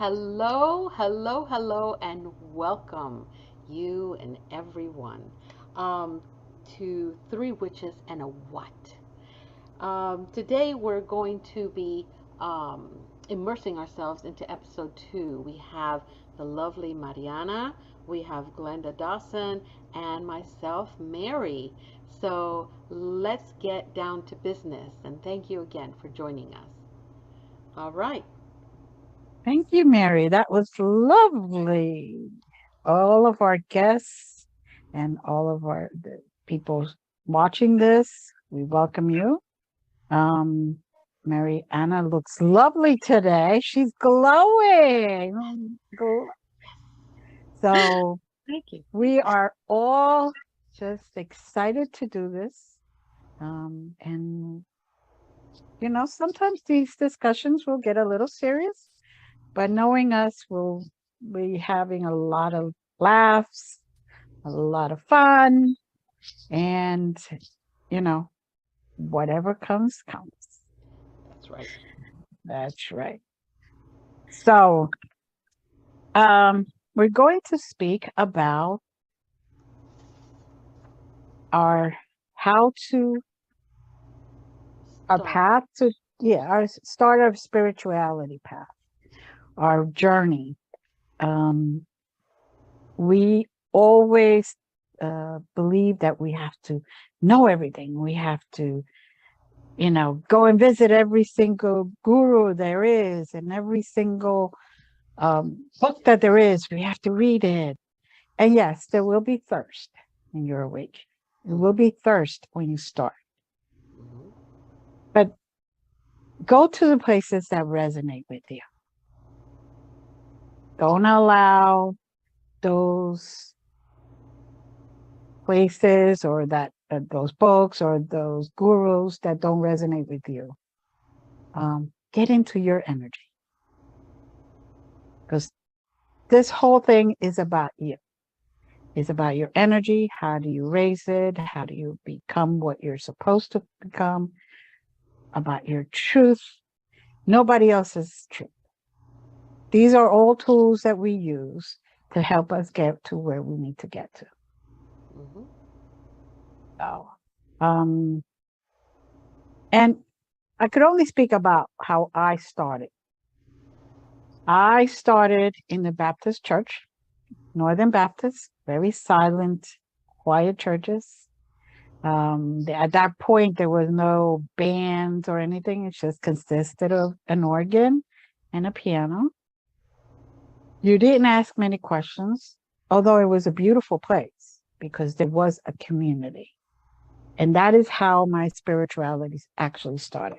Hello, hello, hello, and welcome you and everyone um, to Three Witches and a What. Today we're going to be immersing ourselves into episode 2. We have the lovely Mariana, we have Glenda Dawson, and myself, Mary. So let's get down to business, and thank you again for joining us. All right. Thank you, Mary. That was lovely. All of our guests and all of the people watching this, we welcome you. Um, Mary Anna looks lovely today. She's glowing. So Thank you. we are all just excited to do this. And sometimes these discussions will get a little serious. But knowing us, we'll be having a lot of laughs, a lot of fun, and you know, whatever comes, comes. That's right. That's right. So, um, we're going to speak about our how to our Start. path to our start of spirituality path, our journey. Um, we always believe that we have to know everything. We have to, go and visit every single guru there is and every single book that there is. We have to read it. And yes, there will be thirst when you're awake. There will Hmm. be thirst when you start. Hmm. But go to the places that resonate with you. Don't allow those places or those books or those gurus that don't resonate with you. Get into your energy because this whole thing is about you. It's about your energy. How do you raise it? How do you become what you're supposed to become? About your truth. Nobody else's truth. These are all tools that we use to help us get to where we need to get to. Hmm. So, um, and I could only speak about how I started. I started in the Baptist church, Northern Baptist, very silent, quiet churches. At that point, there was no bands or anything. It just consisted of an organ and a piano. You didn't ask many questions, although it was a beautiful place because there was a community. And that is how my spirituality actually started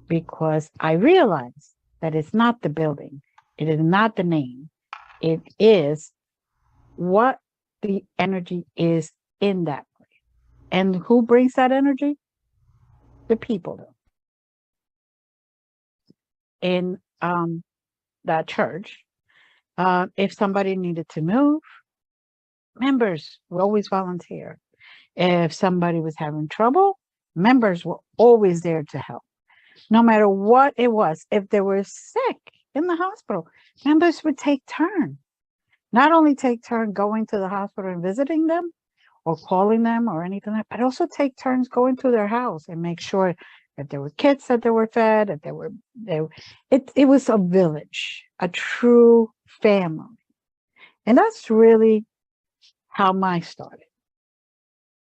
because I realized that it's not the building, it is not the name, it is what the energy is in that place. And who brings that energy? The people do. In that church. If somebody needed to move, members would always volunteer. If somebody was having trouble, members were always there to help, no matter what it was. If they were sick in the hospital, members would take turn. Not only take turn going to the hospital and visiting them or calling them or anything like that, but also take turns going to their house and make sure that there were kids that they were fed, that it was a village, a true family. And that's really how mine started.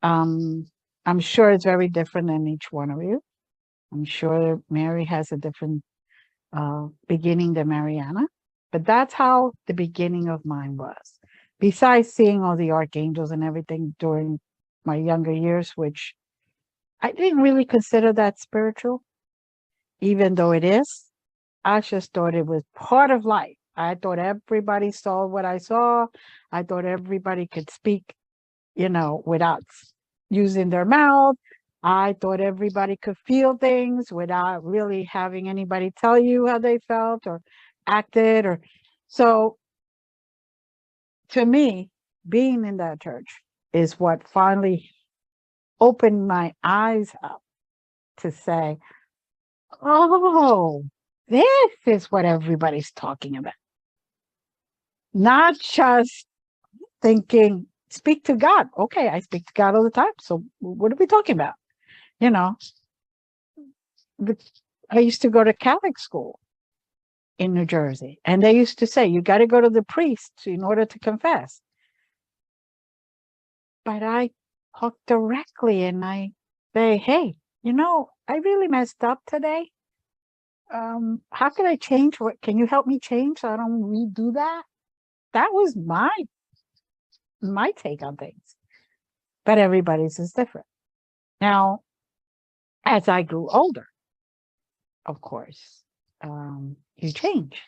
Um, I'm sure it's very different than each one of you. I'm sure Mary has a different beginning than Mariana, but that's how the beginning of mine was. Besides seeing all the archangels and everything during my younger years, which I didn't really consider that spiritual, even though it is. I just thought it was part of life. I thought everybody saw what I saw. I thought everybody could speak, without using their mouth. I thought everybody could feel things without really having anybody tell you how they felt or acted or so to me, being in that church is what finally opened my eyes up to say, oh, this is what everybody's talking about. Not just thinking, speak to God. Okay, I speak to God all the time. So what are we talking about? You know, the, I used to go to Catholic school in New Jersey, and they used to say, you got to go to the priest in order to confess. But I talk directly and I say, hey, I really messed up today. How can I change? What can you help me change so I don't redo that? That was my take on things. But everybody's is different. Now, as I grew older, of course, you change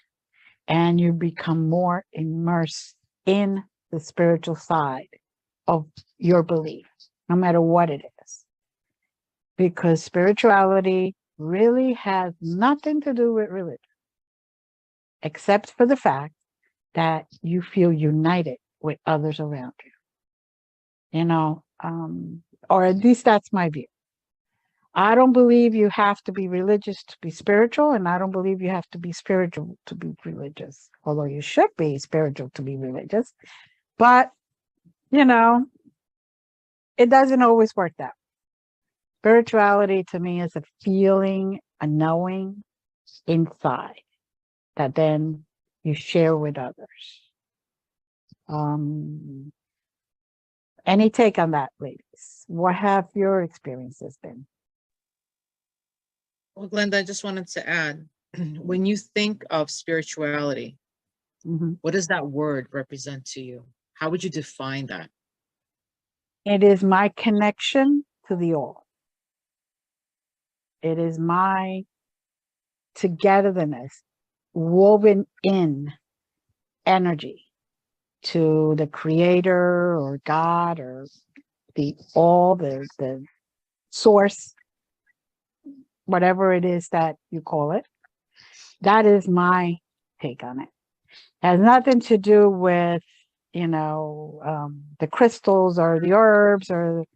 and you become more immersed in the spiritual side of your belief, no matter what it is. Because spirituality really has nothing to do with religion, except for the fact that you feel united with others around you, or at least that's my view. I don't believe you have to be religious to be spiritual, and I don't believe you have to be spiritual to be religious, although you should be spiritual to be religious. But, you know, it doesn't always work that way. Spirituality to me is a feeling, a knowing inside that then you share with others. Um, any take on that, ladies? What have your experiences been? Well, Glenda, I just wanted to add, when you think of spirituality, Mhm. what does that word represent to you? How would you define that? It is my connection to the all. It is my togetherness, woven in energy to the creator or God or the all, the source, whatever it is that you call it. That is my take on it. It has nothing to do with, the crystals or the herbs or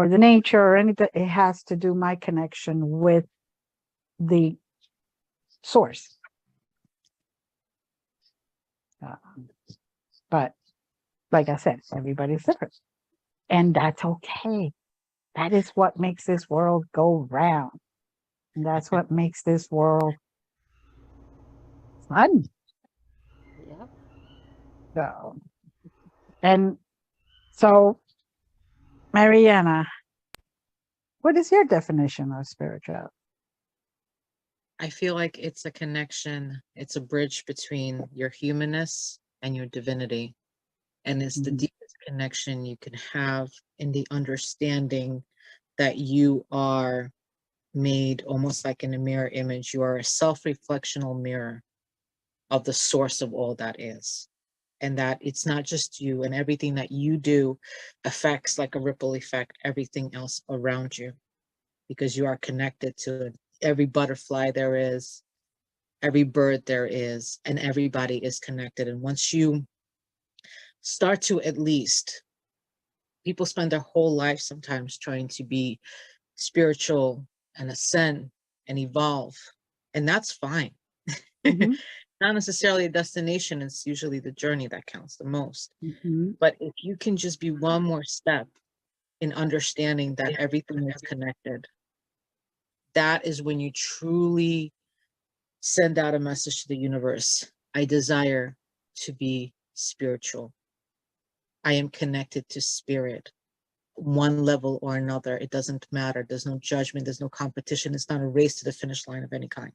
the nature or anything. It has to do my connection with the source. But like I said, everybody's different. And that's okay. That is what makes this world go round. And that's what makes this world fun. Yep. So, and so, Mariana, what is your definition of spirituality? I feel like it's a connection, it's a bridge between your humanness and your divinity. And it's the Mhm. deepest connection you can have in the understanding that you are made almost like in a mirror image. You are a self-reflectional mirror of the source of all that is. And that it's not just you, and everything that you do affects like a ripple effect everything else around you, because you are connected to every butterfly there is, every bird there is, and everybody is connected. And once you start to, at least, people spend their whole life sometimes trying to be spiritual and ascend and evolve, and that's fine. Mhm. Not necessarily a destination, it's usually the journey that counts the most. Mhm. But if you can just be one more step in understanding that everything is connected, that is when you truly send out a message to the universe. I desire to be spiritual. I am connected to spirit, one level or another. It doesn't matter. There's no judgment. There's no competition. It's not a race to the finish line of any kind.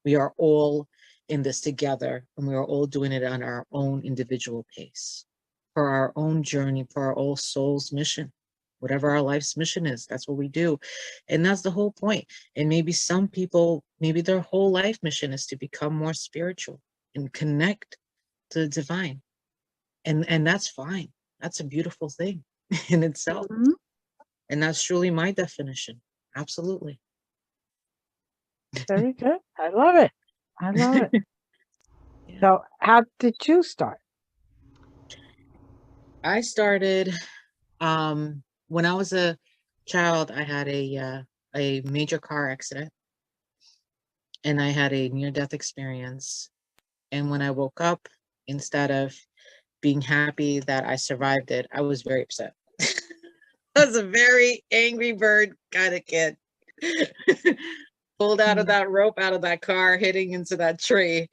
We are all in this together, and we are all doing it on our own individual pace, for our own journey, for our own soul's mission. Whatever our life's mission is, that's what we do. And that's the whole point. And maybe some people, maybe their whole life mission is to become more spiritual and connect to the divine. And that's fine. That's a beautiful thing in itself. Mhm. And that's truly my definition. Absolutely. Very good. I love it. I love it. Yeah. So, how did you start? I started when I was a child. I had a major car accident, and I had a near death experience. And when I woke up instead of being happy that I survived it, I was very upset. I was a very angry bird kind of kid. Pulled out of that rope, out of that car, hitting into that tree.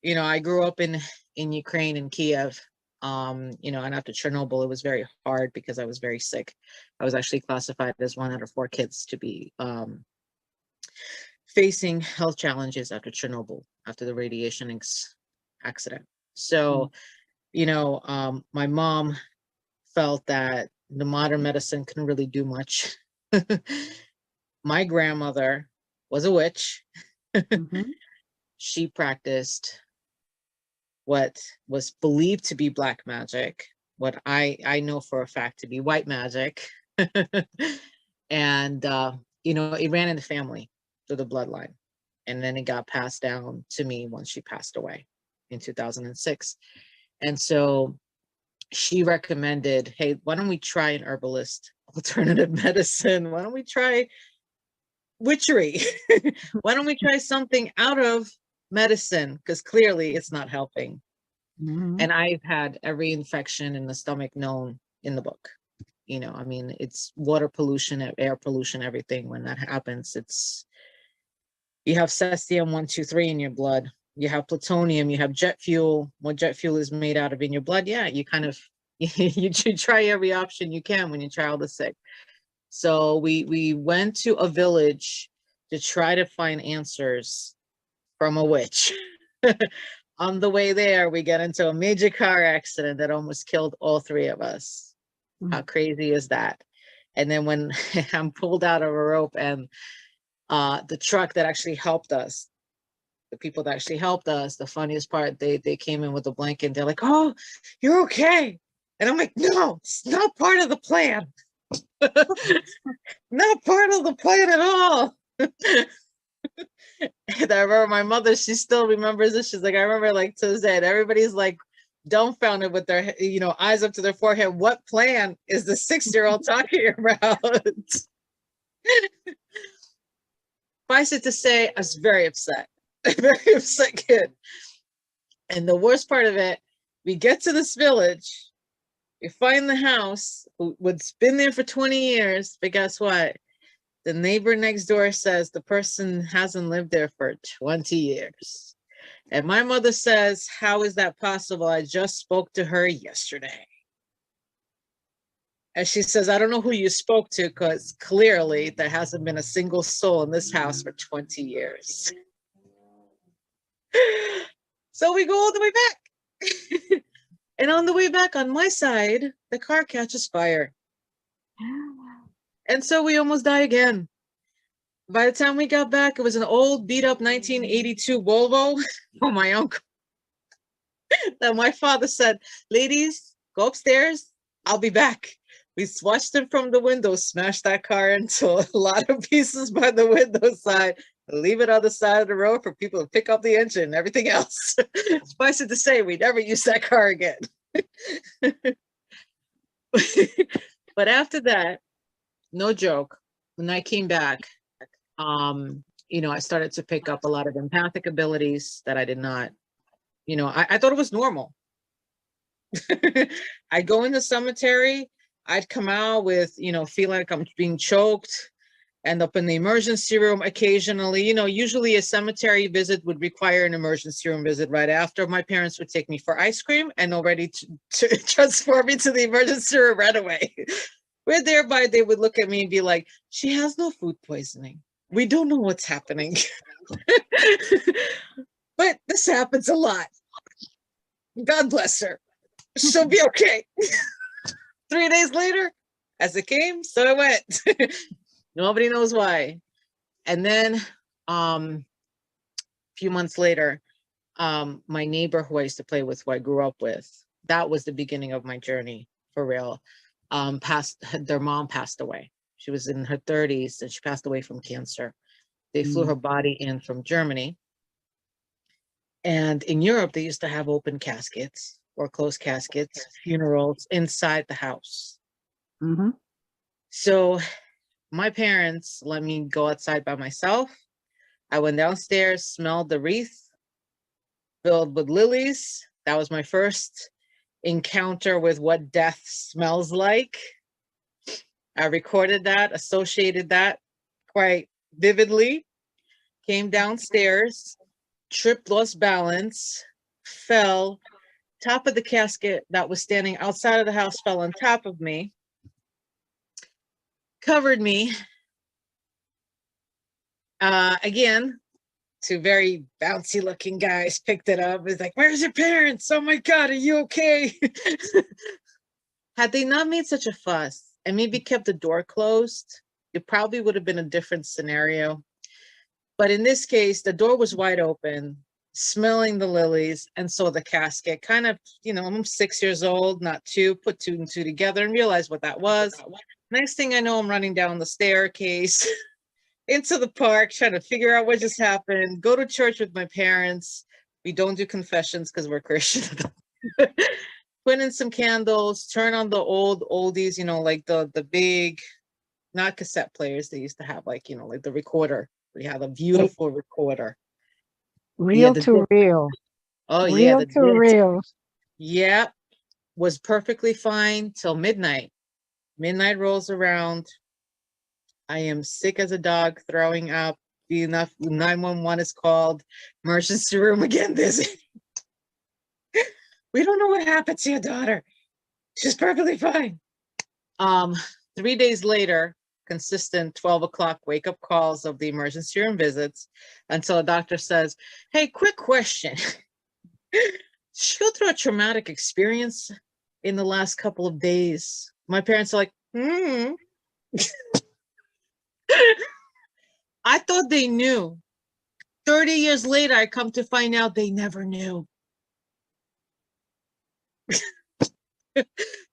You know, I grew up in Ukraine, in Kiev. You know, and after Chernobyl, it was very hard because I was very sick. I was actually classified as 1 out of 4 kids to be facing health challenges after Chernobyl, after the radiation accident. So, you know, my mom felt that the modern medicine couldn't really do much. My grandmother was a witch. She practiced what was believed to be black magic, what I know for a fact to be white magic. And, you know, it ran in the family through the bloodline. And then it got passed down to me once she passed away in 2006. And so she recommended, hey, why don't we try an herbalist alternative medicine? Why don't we try witchery? Why don't we try something out of medicine? Because clearly it's not helping. And I've had every infection in the stomach known in the book. You know, I mean, it's water pollution, air pollution, everything. When that happens, you have cesium 123 in your blood. You have plutonium, you have jet fuel. What jet fuel is made out of in your blood? Yeah, you kind of, you try every option you can when your child is sick. So we went to a village to try to find answers from a witch. On the way there, we get into a major car accident that almost killed all 3 of us. How crazy is that? And then when I'm pulled out of a rope, and the truck that actually helped us, the people that actually helped us, the funniest part, they came in with a blanket and they're like, "Oh, you're okay." And I'm like, "No, it's not part of the plan." Not part of the plan at all. And I remember my mother, she still remembers this. She's like, I remember like to this day, everybody's like dumbfounded with their, you know, eyes up to their forehead. What plan is the 6-year-old talking about? Suffice it to say, I was very upset. A very upset kid. And the worst part of it, we get to this village, we find the house, what's been there for 20 years, but guess what? The neighbor next door says the person hasn't lived there for 20 years. And my mother says, how is that possible? I just spoke to her yesterday. And she says, I don't know who you spoke to, because clearly there hasn't been a single soul in this house for 20 years. So we go all the way back. And on the way back on my side, the car catches fire. And so we almost die again. By the time we got back, it was an old beat up 1982 Volvo from my uncle. That my father said, ladies, go upstairs. I'll be back. We watched him from the window, smash that car into a lot of pieces by the window side, leave it on the side of the road for people to pick up the engine and everything else. Suffice it to say, we never used that car again. But after that, no joke, when I came back, you know, I started to pick up a lot of empathic abilities that I did not, you know, I thought it was normal. I'd go in the cemetery, I'd come out with, you know, feeling like I'm being choked, end up in the emergency room occasionally. You know, usually a cemetery visit would require an emergency room visit right after. My parents would take me for ice cream and already to transport me to the emergency room right away. Where thereby they would look at me and be like, she has no food poisoning. We don't know what's happening. But this happens a lot. God bless her. She'll be okay. 3 days later, as it came, so it went. Nobody knows why. And then a few months later, my neighbor who I used to play with, who I grew up with, that was the beginning of my journey for real. Their mom passed away. She was in her 30s and she passed away from cancer. They flew her body in from Germany. And in Europe, they used to have open caskets or closed caskets, funerals inside the house. So my parents let me go outside by myself. I went downstairs, smelled the wreath filled with lilies, That was my first encounter with what death smells like. I recorded that, associated that quite vividly, came downstairs, tripped, lost balance, fell, top of the casket that was standing outside of the house fell on top of me, covered me. Again, two very bouncy looking guys picked it up. It's like, where's your parents? Oh my God, are you okay? Had they not made such a fuss and maybe kept the door closed, it probably would have been a different scenario. But in this case, the door was wide open, smelling the lilies, and saw the casket. Kind of, I'm 6 years old, not two, put two and two together and realized what that was. Next thing I know, I'm running down the staircase into the park, trying to figure out what just happened, go to church with my parents. We don't do confessions because we're Christian. Put in some candles, turn on the old oldies, like the big, not cassette players. They used to have like the recorder. We had a beautiful recorder. Yeah, Real to real. Oh yeah, Real to real. Yeah, was perfectly fine till midnight. Midnight rolls around. I am sick as a dog, throwing up. Enough. 911 is called. Emergency room again busy. We don't know what happened to your daughter. She's perfectly fine. 3 days later, consistent 12 o'clock wake-up calls of the emergency room visits until a doctor says, hey, quick question. She go through a traumatic experience in the last couple of days. My parents are like, I thought they knew. 30 years later, I come to find out they never knew.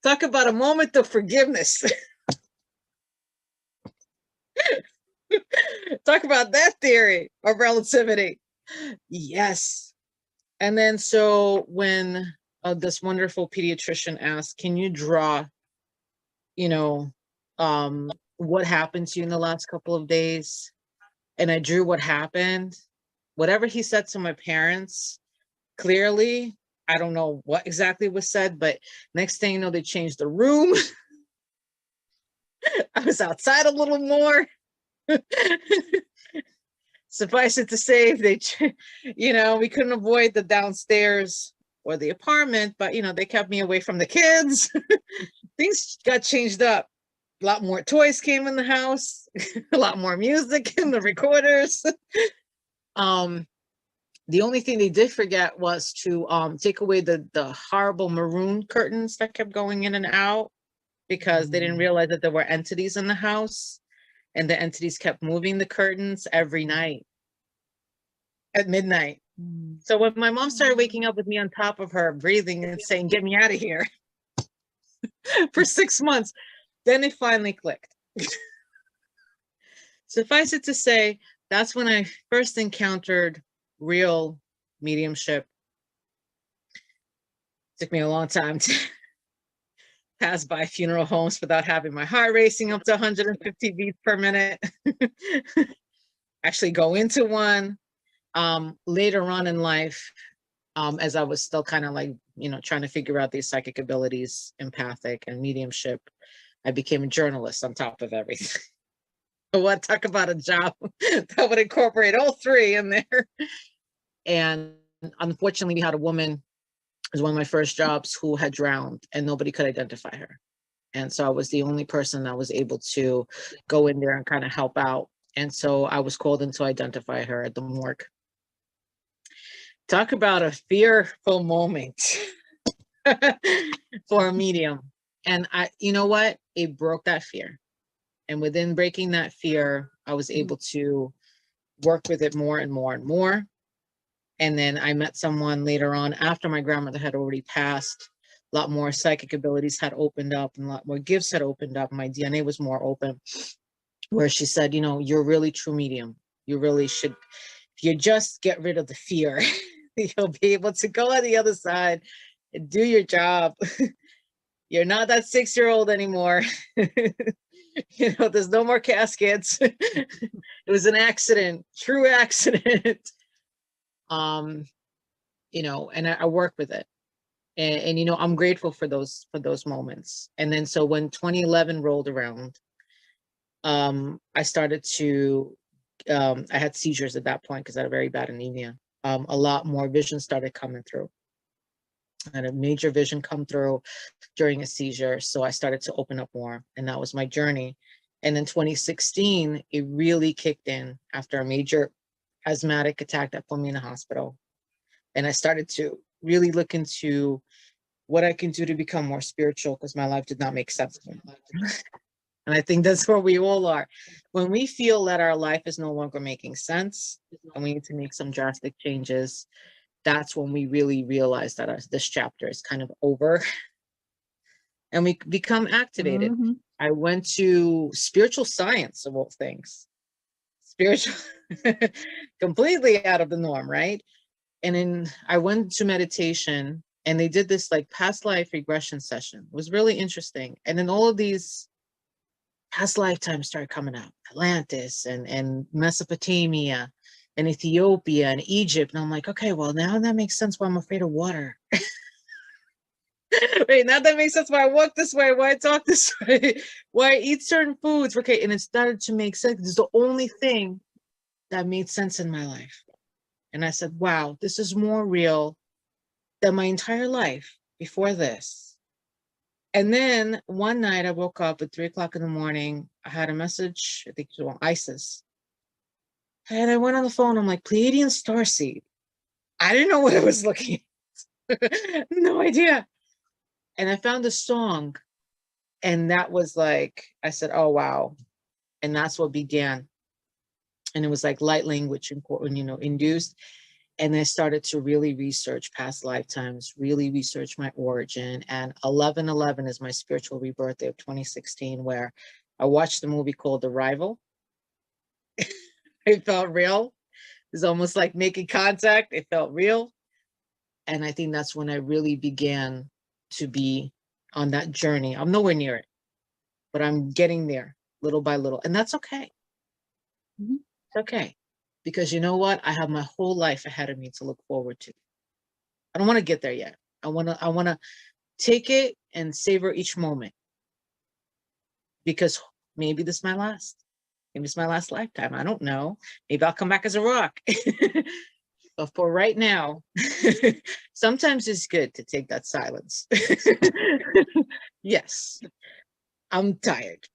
Talk about a moment of forgiveness. Talk about that theory of relativity. Yes. And then so when this wonderful pediatrician asked, can you draw, what happened to you in the last couple of days? And I drew what happened. Whatever he said to my parents, clearly, I don't know what exactly was said, but next thing you know, they changed the room. I was outside a little more. Suffice it to say, we couldn't avoid the downstairs or the apartment, but they kept me away from the kids. Things got changed up. A lot more toys came in the house, a lot more music in the recorders. The only thing they did forget was to take away the horrible maroon curtains that kept going in and out, because they didn't realize that there were entities in the house, and the entities kept moving the curtains every night at midnight. So when my mom started waking up with me on top of her, breathing and saying, get me out of here, for 6 months, then it finally clicked. Suffice it to say, that's when I first encountered real mediumship. Took me a long time to pass by funeral homes without having my heart racing up to 150 beats per minute. Actually go into one. Later on in life, as I was still kind of like, trying to figure out these psychic abilities, empathic and mediumship, I became a journalist on top of everything. What, talk about a job that would incorporate all three in there. And unfortunately, we had a woman, it was one of my first jobs, who had drowned and nobody could identify her. And so I was the only person that was able to go in there and kind of help out. And so I was called in to identify her at the morgue. Talk about a fearful moment for a medium. And you know what? It broke that fear. And within breaking that fear, I was able to work with it more and more and more. And then I met someone later on, after my grandmother had already passed. A lot more psychic abilities had opened up and a lot more gifts had opened up. My DNA was more open, where she said, you're a really true medium. You really should, if you just get rid of the fear, you'll be able to go on the other side and do your job. You're not that 6-year-old anymore. There's no more caskets. It was an accident, true accident. And I work with it. And you know, I'm grateful for those moments. And then so when 2011 rolled around, I started to I had seizures at that point because I had very bad anemia. A lot more vision started coming through. I had a major vision come through during a seizure. So I started to open up more, and that was my journey. And in 2016, it really kicked in after a major asthmatic attack that put me in the hospital. And I started to really look into what I can do to become more spiritual because my life did not make sense to me. And I think that's where we all are. When we feel that our life is no longer making sense and we need to make some drastic changes, that's when we really realize that this chapter is kind of over and we become activated. Mhm. I went to spiritual science of all things, spiritual, completely out of the norm, right? And then I went to meditation and they did this like past life regression session. It was really interesting. And then all of these past lifetimes started coming out, Atlantis and Mesopotamia and Ethiopia and Egypt. And I'm like, okay, well, now that makes sense why I'm afraid of water. Wait, now that makes sense why I walk this way, why I talk this way, why I eat certain foods. Okay, and it started to make sense. It's the only thing that made sense in my life. And I said, wow, this is more real than my entire life before this. And then one night I woke up at 3 o'clock in the morning. I had a message, I think it was on ISIS. And I went on the phone. I'm like, Pleiadian starseed. I didn't know what I was looking at. No idea. And I found a song. And that was like, I said, oh, wow. And that's what began. And it was like light language, important, you know, induced. And I started to really research past lifetimes, really research my origin. And 11/11 is my spiritual rebirthday of 2016, where I watched the movie called Arrival. It felt real. It was almost like making contact. It felt real. And I think that's when I really began to be on that journey. I'm nowhere near it, but I'm getting there little by little. And that's okay. Mhm. It's okay. Because you know what? I have my whole life ahead of me to look forward to. I don't want to get there yet. I want to take it and savor each moment because maybe this is my last. Maybe it's my last lifetime. I don't know. Maybe I'll come back as a rock. But for right now, sometimes it's good to take that silence. Yes, I'm tired.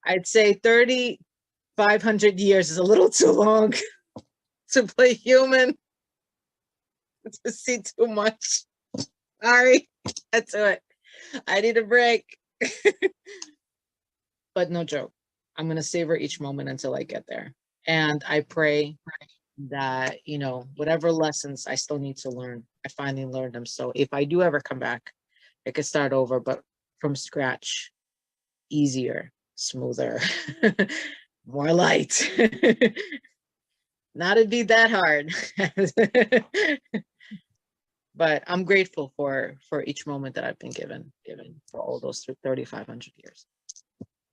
I'd say 3,500 years is a little too long to play human, to see too much. Sorry, that's it. I need a break. But no joke. I'm going to savor each moment until I get there. And I pray that, you know, whatever lessons I still need to learn, I finally learned them. So if I do ever come back, I could start over, but from scratch, easier, smoother, more light. Not to be that hard. But I'm grateful for each moment that I've been given for all those 3,500 years.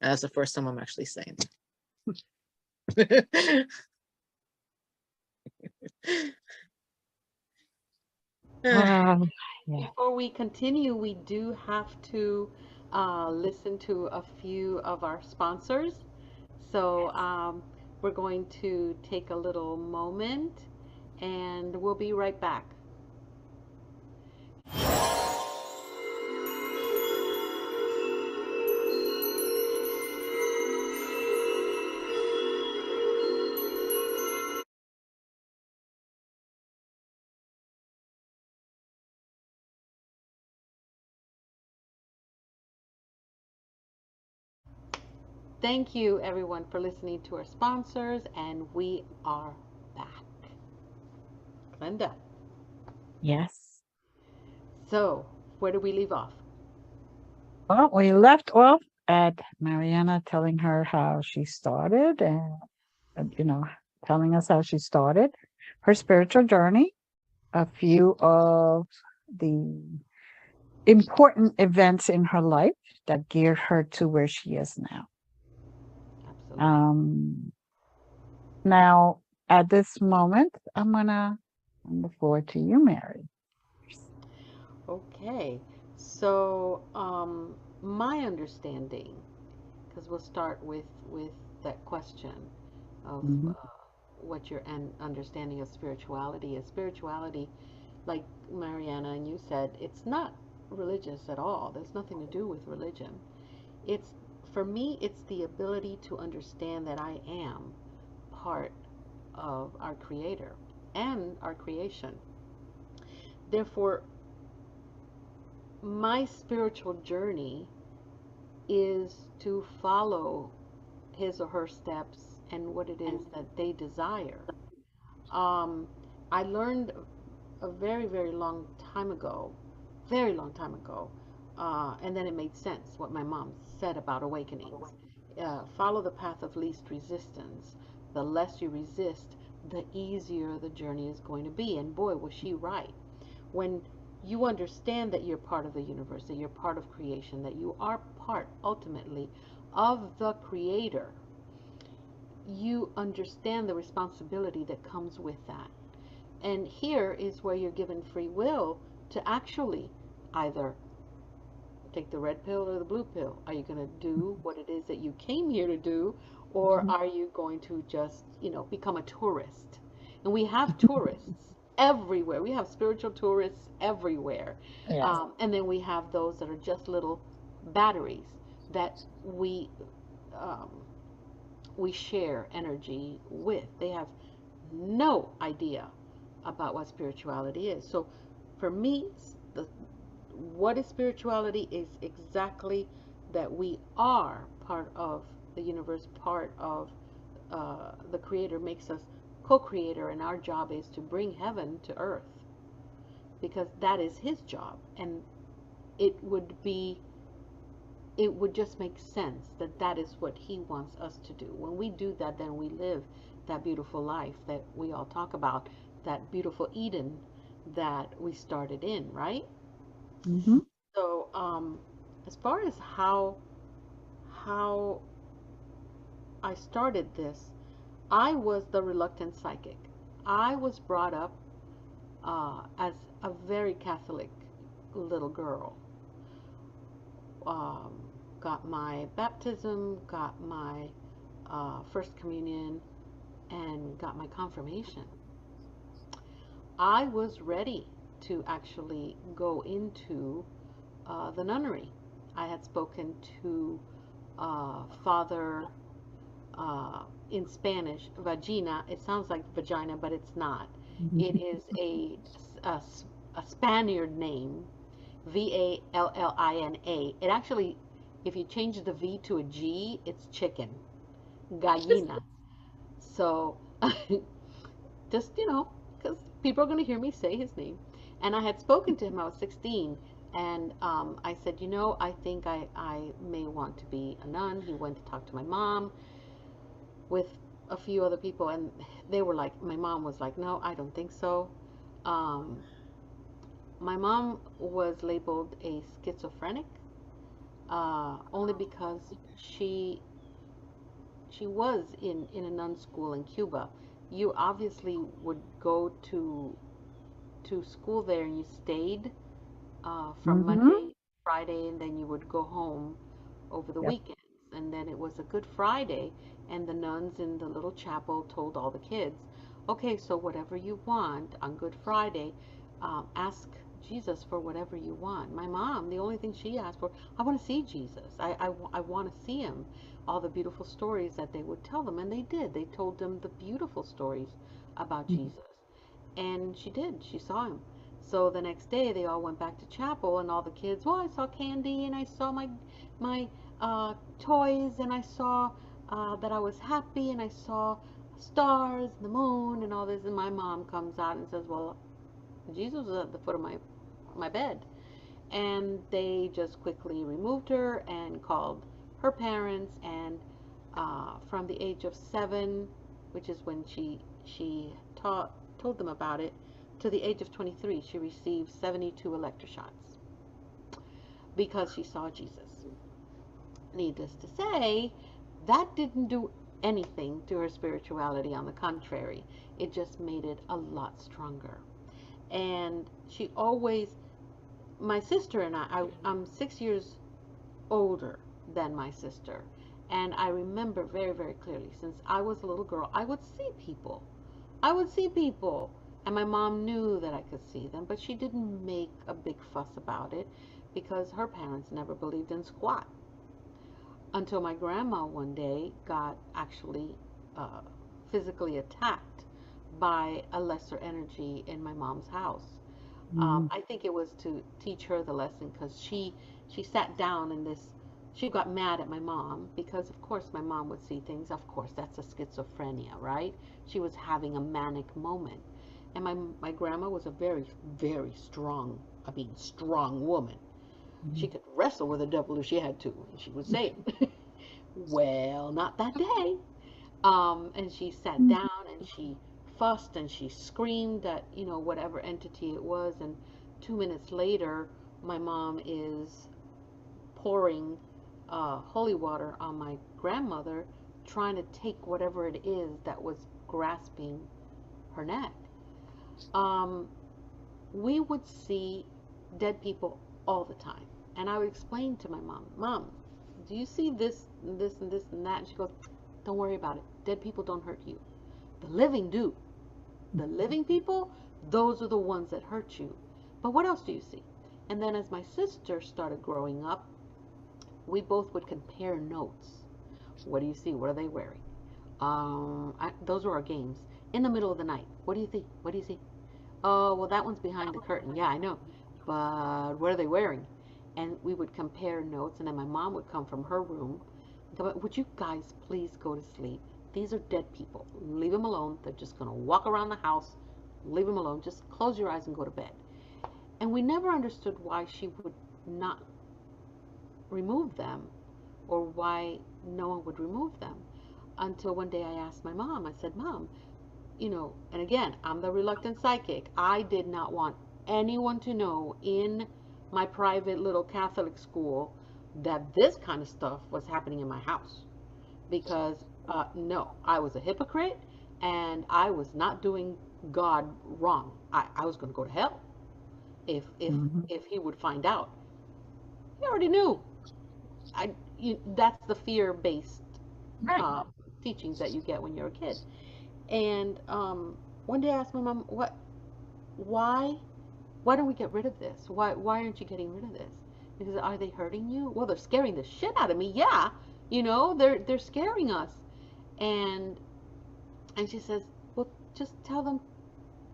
And that's the first time I'm actually saying that. Um, yeah. Before we continue, we do have to listen to a few of our sponsors. So we're going to take a little moment and we'll be right back. Thank you, everyone, for listening to our sponsors, and we are back. Glenda. Yes. So, where do we leave off? Well, we left off at Mariana telling her how she started and, telling us how she started her spiritual journey, a few of the important events in her life that geared her to where she is now. Absolutely. Now, at this moment, I'm going to hand the floor to you, Mary. Okay. So, my understanding, because we'll start with that question of Hmm. what your understanding of spirituality is. Spirituality, like Mariana and you said, it's not religious at all. There's nothing to do with religion. It's for me, it's the ability to understand that I am part of our Creator and our creation. Therefore, my spiritual journey is to follow his or her steps and what it is that they desire. Um, I learned a very, very long time ago, and then it made sense what my mom said about awakenings. Follow the path of least resistance. The less you resist, the easier the journey is going to be. And boy, was she right. When you understand that you're part of the universe, that you're part of creation, that you are part ultimately of the Creator, you understand the responsibility that comes with that. And here is where you're given free will to actually either take the red pill or the blue pill. Are you going to do what it is that you came here to do, or are you going to just, become a tourist? And we have tourists everywhere. We have spiritual tourists everywhere. Yes. And then we have those that are just little batteries that um, we share energy with. They have no idea about what spirituality is. So for me, what is spirituality is exactly that we are part of the universe, part of the Creator makes us co-creator, and our job is to bring heaven to earth because that is His job, and it would be it would just make sense that that is what He wants us to do. When we do that, then we live that beautiful life that we all talk about, that beautiful Eden that we started in, right? Hmm. So, as far as how I started this, I was the reluctant psychic. I was brought up as a very Catholic little girl. Um, got my baptism, got my first communion, and got my confirmation. I was ready to actually go into the nunnery. I had spoken to Father in Spanish, vagina. It sounds like vagina, but it's not. It is a, a Spaniard name, Vallina. It actually, if you change the V to a G, it's chicken, gallina. So just, because people are going to hear me say his name. And I had spoken to him, I was 16, and I said, I think I may want to be a nun. He went to talk to my mom with a few other people, and they were like, my mom was like, no, I don't think so. Um, my mom was labeled a schizophrenic, only because she she was in a nun school in Cuba. You obviously would go to school there, and you stayed from Hmm. Monday, Friday, and then you would go home over the Yep. weekends. And then it was a Good Friday, and the nuns in the little chapel told all the kids, okay, so whatever you want on Good Friday, ask Jesus for whatever you want. My mom, the only thing she asked for, I want to see Jesus. I want to see him. All the beautiful stories that they would tell them, and they did. They told them the beautiful stories about Jesus. And she did. She saw him. So the next day, they all went back to chapel, and all the kids, well, I saw candy, and I saw my toys, and I saw that I was happy, and I saw stars, the moon, and all this. And my mom comes out and says, well, Jesus was at the foot of my bed. And they just quickly removed her and called her parents. And from the age of 7, which is when she told them about it, to the age of 23, she received 72 electroshots because she saw Jesus. Needless to say, that didn't do anything to her spirituality. On the contrary, it just made it a lot stronger. And she always my sister and I'm 6 years older than my sister. And I remember very, very clearly, since I was a little girl, I would see people. I would see people. And my mom knew that I could see them, but she didn't make a big fuss about it because her parents never believed in squat. Until my grandma one day got actually uh, physically attacked by a lesser energy in my mom's house. Mm, I think it was to teach her the lesson because she sat down in this. She got mad at my mom because, of course, my mom would see things. Of course, that's a schizophrenia, right? She was having a manic moment, and my grandma was a very, very strong. I mean, strong woman. She mm, could wrestle with the devil if she had to, and she would say it. Well, not that day. And she sat mm, down and she fussed and she screamed at, whatever entity it was. And 2 minutes later, my mom is pouring holy water on my grandmother, trying to take whatever it is that was grasping her neck. Um, we would see dead people all the time. And I would explain to my mom, Mom, do you see this, and this, and this, and that? And she goes, don't worry about it. Dead people don't hurt you. The living do. The living people, those are the ones that hurt you. But what else do you see? And then as my sister started growing up, we both would compare notes. What do you see? What are they wearing? Those were our games. In the middle of the night, what do you think? What do you see? Oh, well, that one's behind the curtain. Yeah, I know. But what are they wearing? And we would compare notes, and then my mom would come from her room. Would you guys please go to sleep? These are dead people. Leave them alone. They're just going to walk around the house. Leave them alone. Just close your eyes and go to bed. And we never understood why she would not remove them or why no one would remove them until one day I asked my mom, I said, Mom, and again, I'm the reluctant psychic. I did not want anyone to know in my private little Catholic school that this kind of stuff was happening in my house because no, I was a hypocrite and I was not doing God wrong. I was going to go to hell if if mhm. if he would find out. He already knew. That's the fear-based Right. uh, teachings that you get when you're a kid. And one day I asked my mom, why why don't we get rid of this? Why aren't you getting rid of this? Because are they hurting you? Well, they're scaring the shit out of me. Yeah, they're scaring us. And and she says, well, just tell them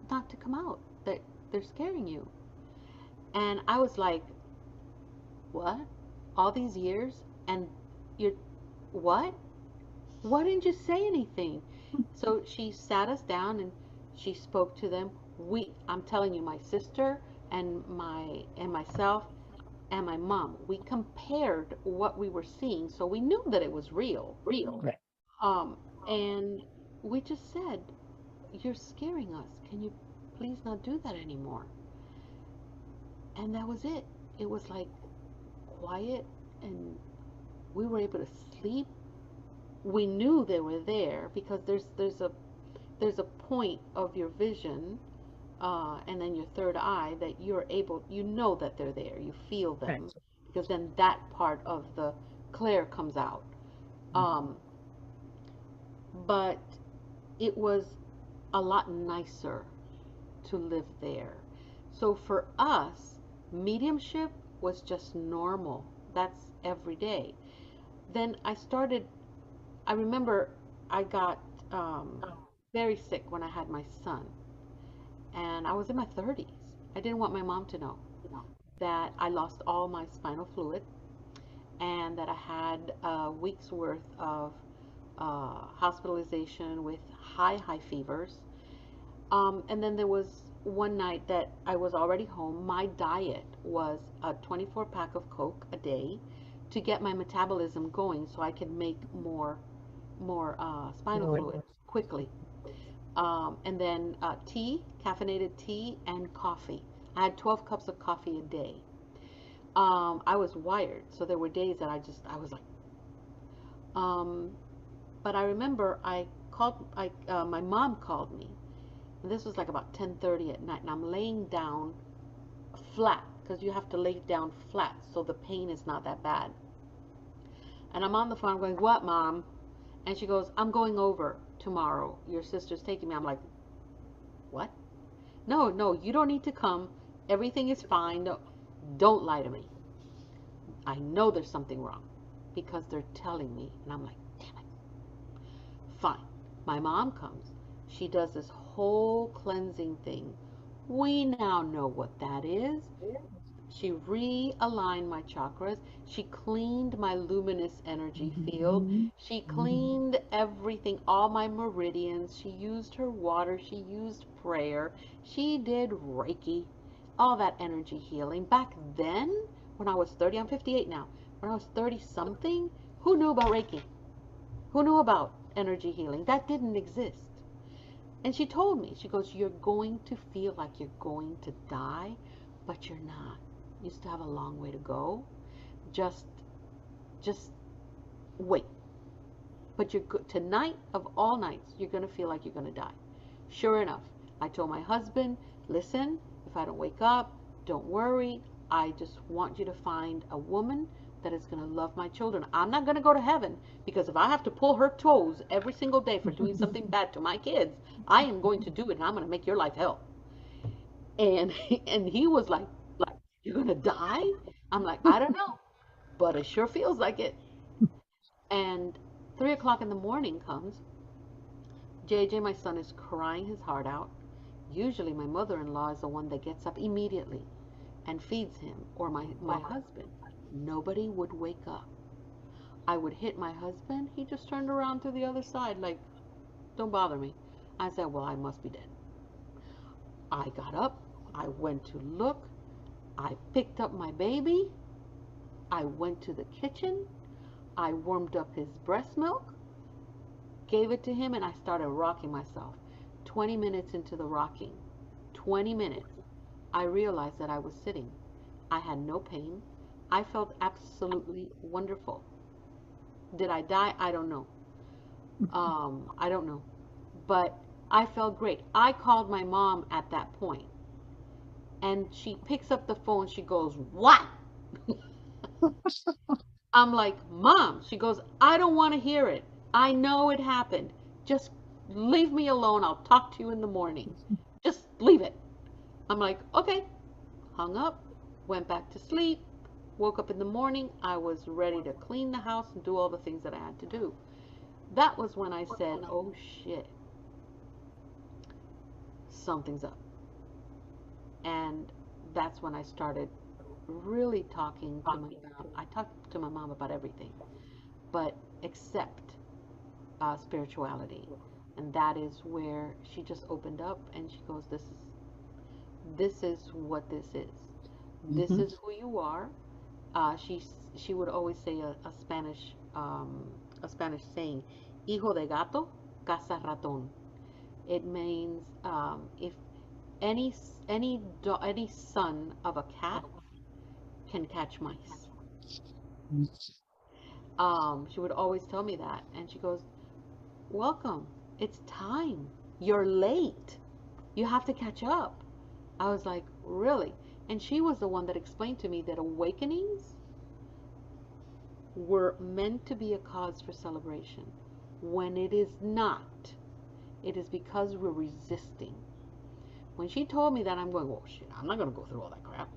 not to come out. They're scaring you. And I was like, what? All these years and you're what? Why didn't you say anything? So she sat us down and she spoke to them. I'm telling you, my sister and myself and my mom, we compared what we were seeing, so we knew that it was real. Right. Um, and we just said, "You're scaring us. Can you please not do that anymore?" And that was it. It was like quiet, and we were able to sleep. We knew they were there because there's a point of your vision, and then your third eye that you know that they're there. You feel Right. them because then that part of the clair comes out. Mhm. Um, but it was a lot nicer to live there. So for us, mediumship was just normal. That's every day. Then I remember I got um, very sick when I had my son, and I was in my 30s. I didn't want my mom to know that I lost all my spinal fluid and that I had a week's worth of hospitalization with high fevers. And then there was one night that I was already home. My diet was a 24 pack of Coke a day to get my metabolism going so I could make more spinal Fluid. fluid quickly. And then tea, caffeinated tea, and coffee. I had 12 cups of coffee a day. I was wired, so there were days that I was like, um, but I remember my mom called me, and this was like about 10:30 at night, and I'm laying down flat because you have to lay down flat so the pain is not that bad. And I'm on the phone going, what, Mom? And she goes, I'm going over tomorrow. Your sister's taking me. I'm like, what? No, no, you don't need to come. Everything is fine. No, don't lie to me. I know there's something wrong because they're telling me. And I'm like, damn it. Fine. My mom comes. She does this whole cleansing thing. We now know what that is. She realigned my chakras. She cleaned my luminous energy field. She cleaned everything, all my meridians. She used her water. She used prayer. She did Reiki, all that energy healing. Back then, when I was 30, I'm 58 now. When I was 30 something, who knew about Reiki? Who knew about energy healing? That didn't exist. And she told me, she goes, you're going to feel like you're going to die, but you're not. You still have a long way to go. Just, just wait. But you're good. Tonight of all nights, you're going to feel like you're going to die. Sure enough, I told my husband, listen, if I don't wake up, don't worry. I just want you to find a woman that is going to love my children. I'm not going to go to heaven because if I have to pull her toes every single day for doing something bad to my kids, I am going to do it and I'm going to make your life hell. And and he was like, you're going to die? I'm like, I don't know, but it sure feels like it. And 3 o'clock in the morning comes. JJ, my son, is crying his heart out. Usually my mother-in-law is the one that gets up immediately and feeds him, or my husband. Nobody would wake up. I would hit my husband. He just turned around to the other side like, don't bother me. I said, well, I must be dead. I got up. I went to look. I picked up my baby. I went to the kitchen. I warmed up his breast milk, gave it to him, and I started rocking myself. 20 minutes into the rocking, 20 minutes, I realized that I was sitting. I had no pain. I felt absolutely wonderful. Did I die? I don't know. I don't know. But I felt great. I called my mom at that point, and she picks up the phone. She goes, what? I'm like, Mom. She goes, I don't want to hear it. I know it happened. Just leave me alone. I'll talk to you in the morning. Just leave it. I'm like, okay. Hung up, went back to sleep, woke up in the morning. I was ready to clean the house and do all the things that I had to do. That was when I said, oh shit, something's up. And that's when I started really talking to my mom. I talked to my mom about everything, but except spirituality. And that is where she just opened up and she goes, this is what this is. This Mhm. is who you are. She she would always say a Spanish saying, "Hijo de gato, caza ratón." It means if any any son of a cat can catch mice. She would always tell me that, and she goes, "Welcome. It's time. You're late. You have to catch up." I was like, "Really?" And she was the one that explained to me that awakenings were meant to be a cause for celebration. When it is not, it is because we're resisting. When she told me that, I'm going, oh shit, I'm not going to go through all that crap.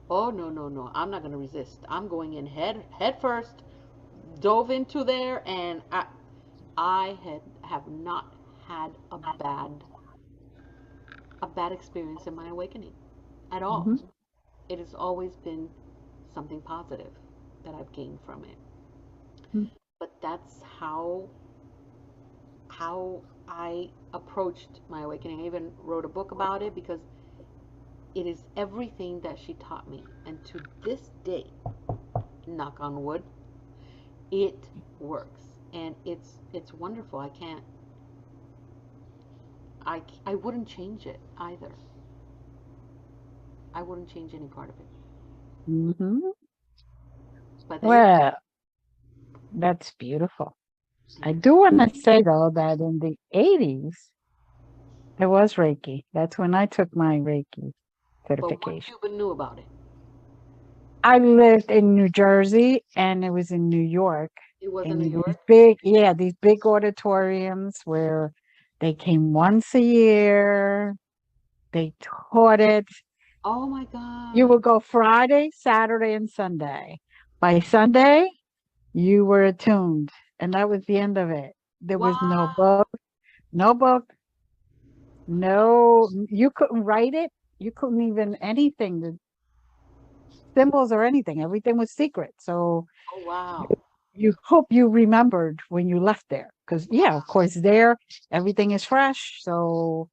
Oh, no, no, no, I'm not going to resist. I'm going in head first, dove into there, and I have not had a bad experience in my awakening at all. Mhm. It has always been something positive that I've gained from it. Mhm. But that's how I approached my awakening. I even wrote a book about it because it is everything that she taught me. And to this day, knock on wood, it works. And it's wonderful. I wouldn't change it either. I wouldn't change any part of it. Mhm. But there you Well, that's beautiful. go. I Yeah. do want to say though that in the 80s, it was Reiki. That's when I took my Reiki But what certification. Cuban knew about it? I lived in New Jersey and it was in New York. It was in New In these York? big, yeah, these big auditoriums where they came once a year. They taught it. Oh my You God. would go Friday, Saturday, and Sunday. By Sunday, you were attuned, and that was the end of it. There was no Wow. book, no book, no, you couldn't write it. You couldn't even anything, the symbols or anything. Everything was secret. So Oh wow. you hope you remembered when you left there. Because yeah, of course, there everything is fresh. So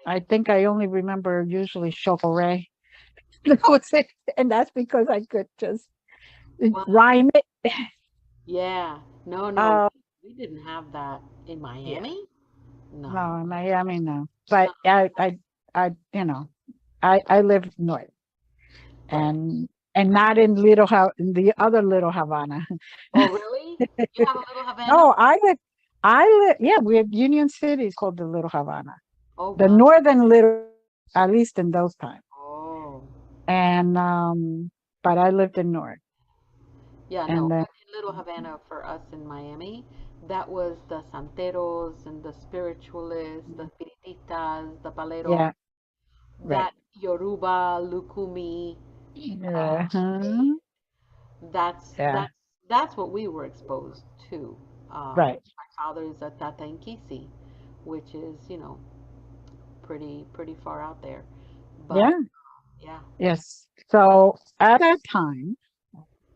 I think I only remember usually chocolate. That was it. And that's because I could just Wow. rhyme it. Yeah. No, no. Uh, We didn't have that in yeah. Miami. No. No, in Miami, no. No. But you know, I live north Right. and not in in the other little Havana. Oh, really? You have a little Havana? No, yeah, we have Union City is called the Little Havana. Oh The wow. northern little, at least in those times. Oh. And but I lived in north. Yeah, And no. then But in Little Havana for us in Miami, that was the santeros and the spiritualists, the spiritistas, the paleros, yeah, right. that Yoruba, Lukumi, Yeah, that's yeah, that's what we were exposed to. right. My father is a Tata Inkisi, which is, pretty far out there. But Yeah. yeah. Yes. So at that time,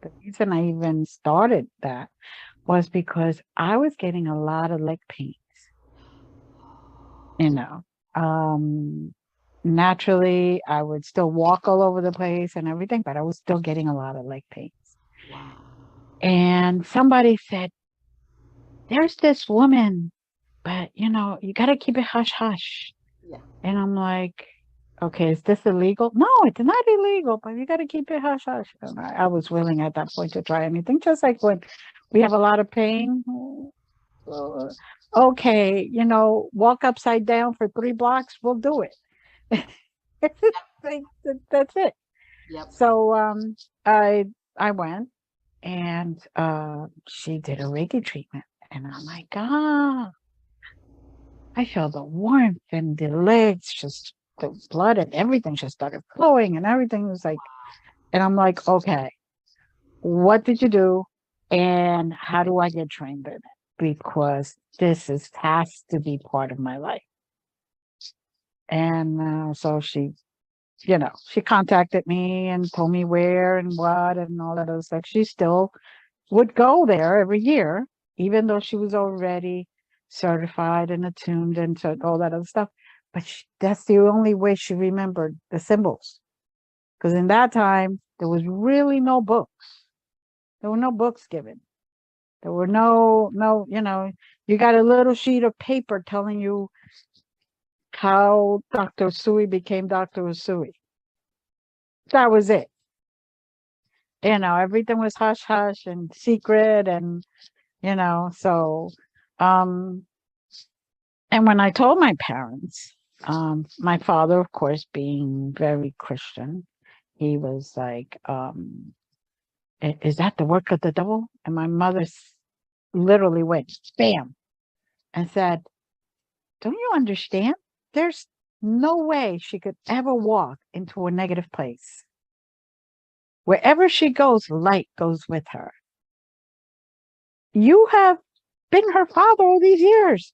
the reason I even started that was because I was getting a lot of leg pains, you know. Um, Naturally, I would still walk all over the place and everything, but I was still getting a lot of leg pains. Wow. And somebody said, there's this woman, but you got to keep it hush hush. Yeah. And I'm like, okay, is this illegal? No, it's not illegal, but you got to keep it hush hush. And I was willing at that point to try anything, just like when we have a lot of pain. uh, Okay, walk upside down for 3 blocks, we'll do it. That's it. Yep. So I I went and she did a Reiki treatment, and I'm like, I feel the warmth and the legs, just the blood and everything just started flowing, and everything was like, and I'm like, okay, what did you do? And how do I get trained in it? Because has to be part of my life. And so she contacted me and told me where and what and all that other stuff. She still would go there every year, even though she was already certified and attuned and so all that other stuff. But that's the only way she remembered the symbols. Because in that time, there was really no books. There were no books given. There were no, you got a little sheet of paper telling you how Dr. Sui became Dr. Usui. That was it. Everything was hush hush and secret so um and when I told my parents, my father, of course, being very Christian, he was like, is that the work of the devil? And my mother literally went bam and said, don't you understand? There's no way she could ever walk into a negative place. Wherever she goes, light goes with her. You have been her father all these years.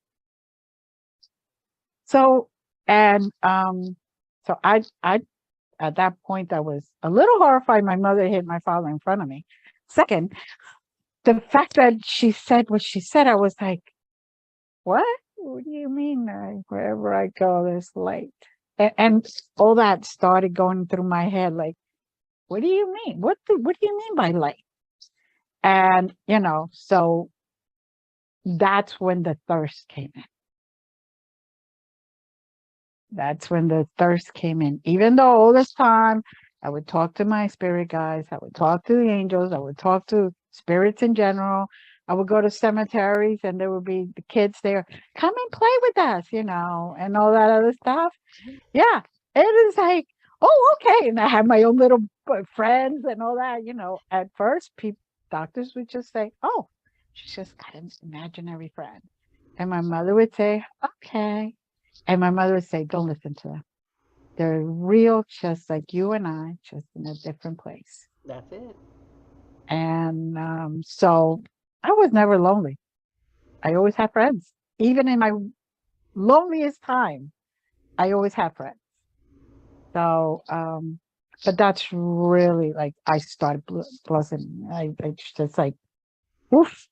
So, and so I at that point I was a little horrified my mother hit my father in front of me. Second, the fact that she said what she said, I was like, what? What do you mean? Wherever I go, there's light. And all that started going through my head, like, what do you mean? What do you mean by light? And so that's when the thirst came in. That's when the thirst came in. Even though all this time I would talk to my spirit guides, I would talk to the angels, I would talk to spirits in general. I would go to cemeteries and there would be the kids there, come and play with us, and all that other stuff. Yeah. It is like, oh, okay. And I had my own little friends and all that. At first, people, doctors would just say, oh, she's just got an imaginary friend. And my mother would say, okay. And my mother would say, don't listen to them. They're real, just like you and I, just in a different place. That's it. And so I was never lonely. I always had friends. Even in my loneliest time, I always had friends. So, but that's really like I started blossoming. I just like, woof,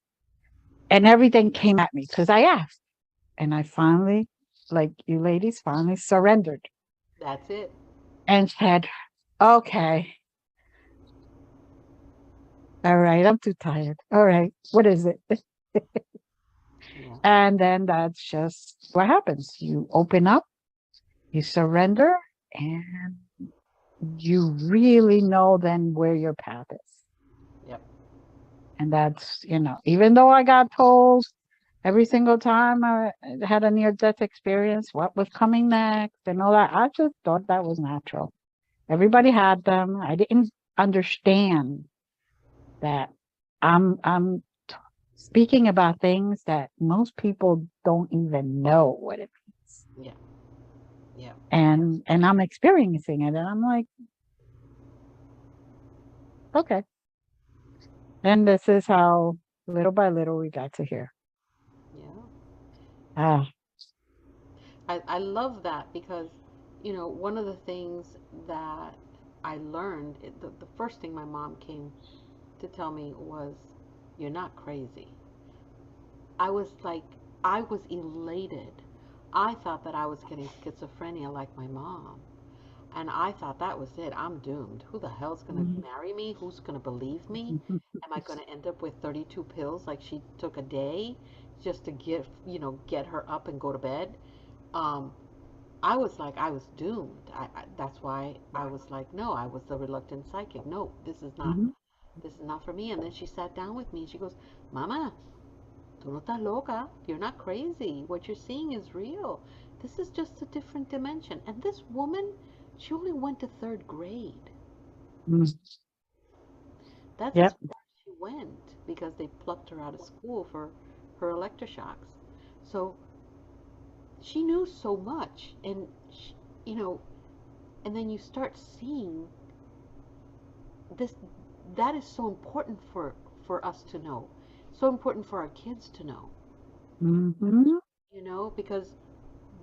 and everything came at me because I asked. And I finally, like you ladies, finally surrendered That's it. and said, okay, all right, I'm too tired. All right, what is it? Yeah. And then that's just what happens. You open up, you surrender, and you really know then where your path is. Yep. And that's, even though I got told every single time I had a near death experience, what was coming next and all that, I just thought that was natural. Everybody had them. I didn't understand that I'm speaking about things that most people don't even know what it means. Yeah. Yeah. And I'm experiencing it and I'm like, okay. And this is how little by little we got to here. Yeah. Ah, I love that because, one of the things that I learned, the first thing my mom came to tell me was, you're not crazy. I was like, I was elated. I thought that I was getting schizophrenia like my mom. And I thought that was it. I'm doomed. Who the hell's going to mhm, marry me? Who's going to believe me? mhm, Am I going to end up with 32 pills like she took a day just to get her up and go to bed? Um, I was like, I was doomed. That's why I was like, no, I was the reluctant psychic. No, mhm, this is not for me. And then she sat down with me and she goes, Mama, tú no estás loca. You're not crazy. What you're seeing is real. This is just a different dimension. And this woman, she only went to third grade. mhm. That's as Yep. far as she went because they plucked her out of school for her electroshocks. So she knew so much. And, you know, and then you start seeing this, that is so important for us to know, so important for our kids to know, Mhm, because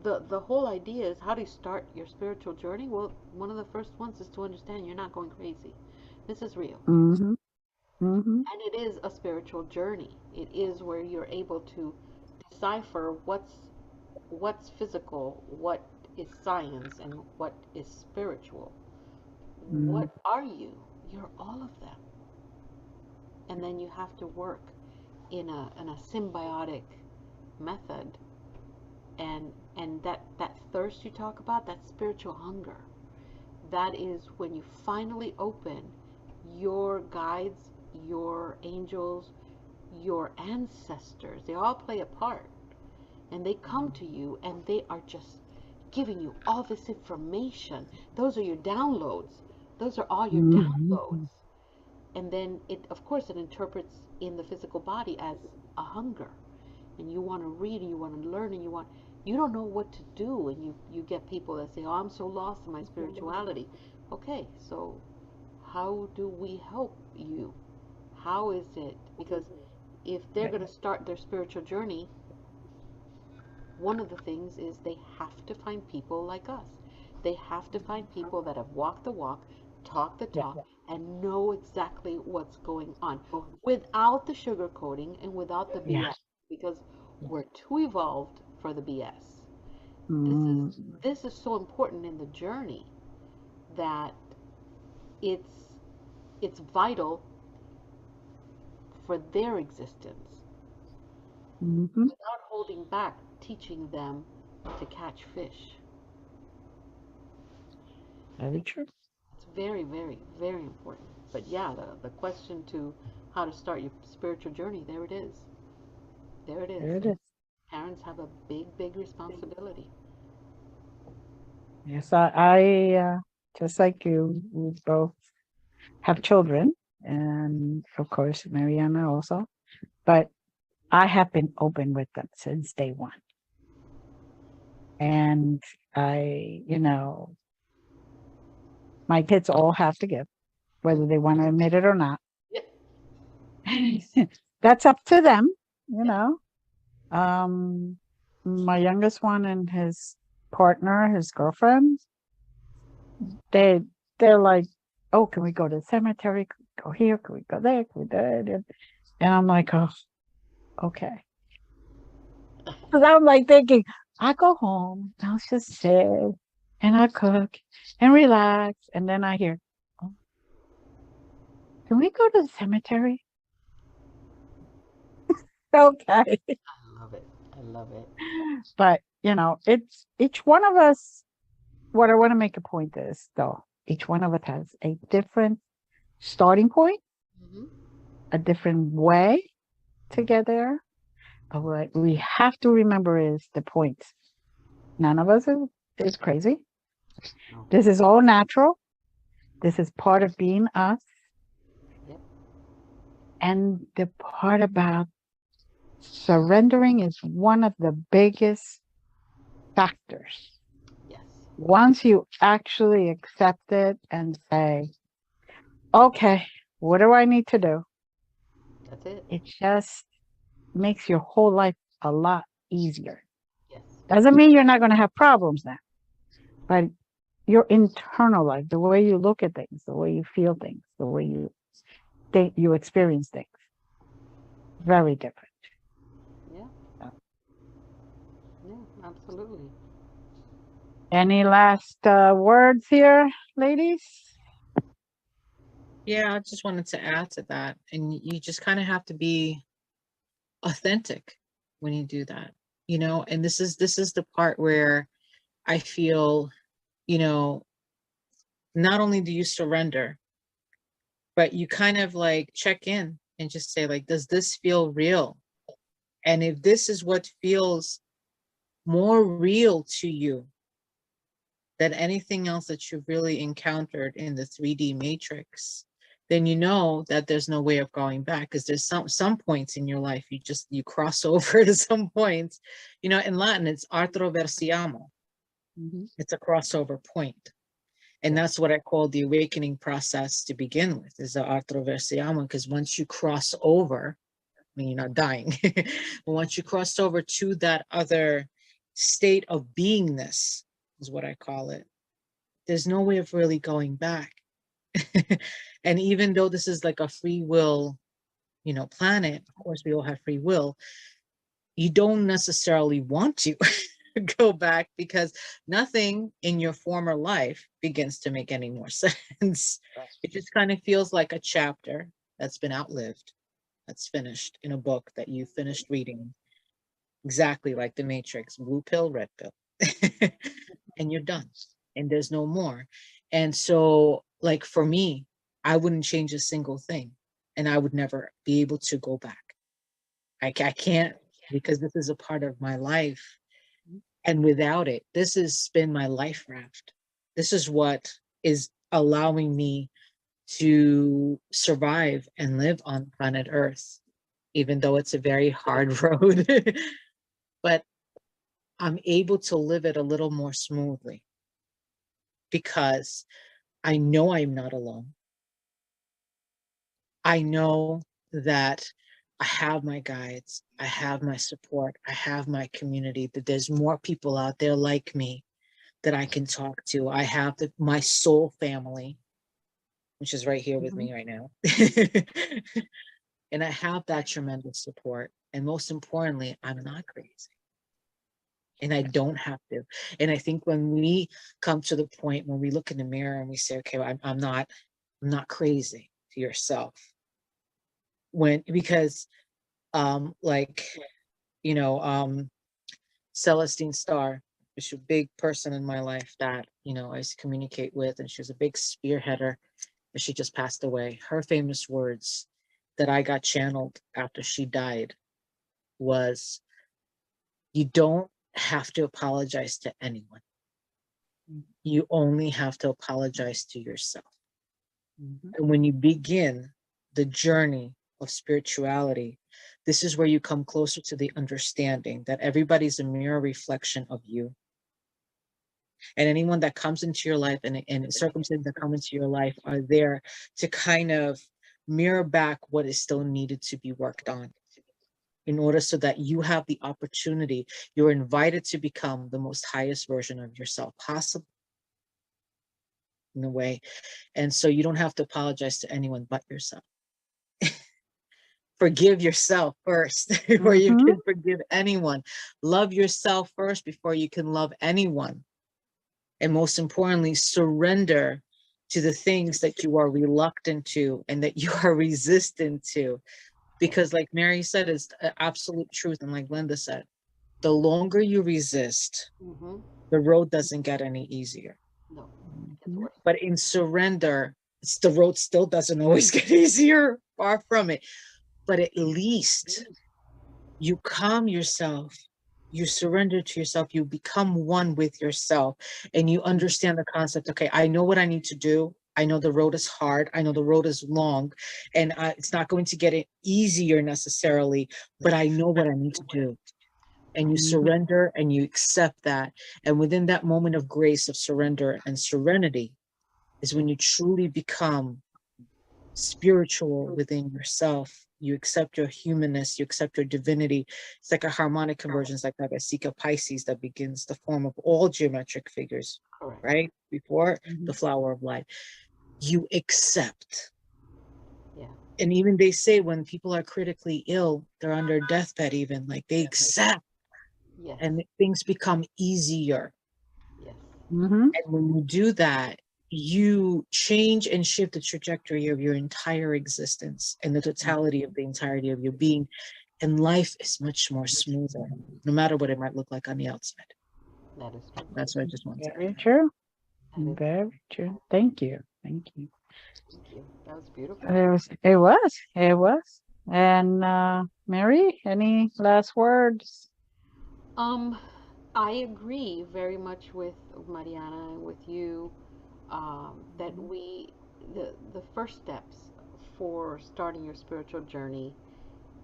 the whole idea is how do you start your spiritual journey. Well, one of the first ones is to understand you're not going crazy. This is real, mhm, mhm, and it is a spiritual journey. It is where you're able to decipher what's physical, what is science, and what is spiritual. mhm, What are you? You're all of them. And then you have to work in a symbiotic method, and that thirst you talk about, that spiritual hunger, that is when you finally open your guides, your angels, your ancestors. They all play a part, and they come to you and they are just giving you all this information. Those are your downloads. Those are all your downloads. mhm, And then it, of course, it interprets in the physical body as a hunger, and you want to read and you want to learn and you don't know what to do, and you get people that say, oh, I'm so lost in my spirituality. Okay, so how do we help you? How is it? Because if they're going to start their spiritual journey, one of the things is they have to find people like us. They have to find people that have walked the walk, talked the yeah, talk, and know exactly what's going on without the sugarcoating and without the yeah. BS, because we're too evolved for the BS. This is Mm, this is so important in the journey that it's it's vital for their existence mhm. without holding back, teaching them to catch fish. Very true. It's very, very, very important. But yeah, the question to how to start your spiritual journey, there it is. There it is. There it is. Parents have a big, big responsibility. Yes, I just like you, we both have children, and of course, Mariana also. But I have been open with them since day one. And my kids all have to give, whether they want to admit it or not. Yep. That's up to them, you Yep. know. My youngest one and his partner, his girlfriend, they they're like, "Oh, can we go to the cemetery? Can we go here? Can we go there? Can we do it?" And I'm like, "Oh, okay." Because I'm like thinking, I go home, I'll just sit and I cook and relax, and then I hear, "Oh, can we go to the cemetery?" Okay. I love it. I love it. But it's each one of us. What I want to make a point is, though, each one of us has a different starting point, Hmm. a different way to get there. But what we have to remember is the point. None of us is crazy. No. This is all natural. This is part of being us. Yep. And the part about surrendering is one of the biggest factors. Yes. Once you actually accept it and say, okay, what do I need to do? That's it. It just makes your whole life a lot easier. Yes. Doesn't mean you're not going to have problems now, but your internal life, the way you look at things, the way you feel things, the way you think you experience things, very different. Yeah. So, Yeah. Absolutely. any last words here, ladies? Yeah, I just wanted to add to that. And you just kind of have to be authentic when you do that, and this is the part where I feel, you know, not only do you surrender, but you kind of like check in and just say, like, does this feel real? And if this is what feels more real to you than anything else that you've really encountered in the 3D matrix, then you know that there's no way of going back, because there's some points in your life you cross over to some points. In Latin it's artroversiamo. Hmm. It's a crossover point. And Yes. that's what I call the awakening process to begin with, is the artroversiamo, because once you cross over, I mean, you're not dying, but once you cross over to that other state of beingness, is what I call it, there's no way of really going back. And even though this is like a free will, planet, of course we all have free will, you don't necessarily want to go back, because nothing in your former life begins to make any more sense. It just kind of feels like a chapter that's been outlived, that's finished in a book that you finished reading, exactly like the Matrix, blue pill, red pill. And you're done, and there's no more. And so, like, for me, I wouldn't change a single thing, and I would never be able to go back. I can't, because this is a part of my life, and without it, this has been my life raft. This is what is allowing me to survive and live on planet Earth, even though it's a very hard road. But I'm able to live it a little more smoothly, because I know I'm not alone. I know that I have my guides, I have my support, I have my community, that there's more people out there like me that I can talk to. I have my soul family, which is right here with Hmm. me right now. And I have that tremendous support. And most importantly, I'm not crazy. And I don't have to. And I think when we come to the point when we look in the mirror and we say, okay, well, I'm not crazy to yourself. Because like, you know, um, Celestine Starr, she's a big person in my life that, I used to communicate with, and she was a big spearheader, but she just passed away. Her famous words that I got channeled after she died was, you don't have to apologize to anyone. You only have to apologize to yourself. Mhm. And when you begin the journey of spirituality, this is where you come closer to the understanding that everybody's a mirror reflection of you. And anyone that comes into your life and circumstances that come into your life are there to kind of mirror back what is still needed to be worked on in order so that you have the opportunity, you're invited to become the most highest version of yourself possible in a way. And so you don't have to apologize to anyone but yourself. Forgive yourself first before you Mhm. can forgive anyone. Love yourself first before you can love anyone. And most importantly, surrender to the things that you are reluctant to and that you are resistant to. Yes. Because, like Mary said, it's absolute truth. And like Glenda said, the longer you resist, Mm-hmm. the road doesn't get any easier. No, it's Mhm. worse. But in surrender, the road still doesn't always get easier, far from it. But at least you calm yourself, you surrender to yourself, you become one with yourself, and you understand the concept. Okay, I know what I need to do. I know the road is hard. I know the road is long, and it's not going to get it easier necessarily, but I know what I need to do. And you Right. Mhm. surrender and you accept that. And within that moment of grace, of surrender and serenity, is when you truly become spiritual within yourself. You accept your humanness, you accept your divinity. It's like a harmonic conversion. It's like that Vesica Pisces that begins the form of all geometric figures, Correct. right? Before the Mhm. flower of life. You accept. Yeah. And even they say when people are critically ill, they're under deathbed, even like they accept Yes. and things become easier. Yes. Mhm. And when you do that, you change and shift the trajectory of your entire existence and the totality of the entirety of your being. And life is much more smoother, no matter what it might look like on the outside. That is true. That's what I just want to Very add. true. That is. Very true. Thank you. Thank you. Thank you. That was beautiful. It was. It was. It was. And Mary, any last words? Um, I agree very much with Mariana and with you. That the first steps for starting your spiritual journey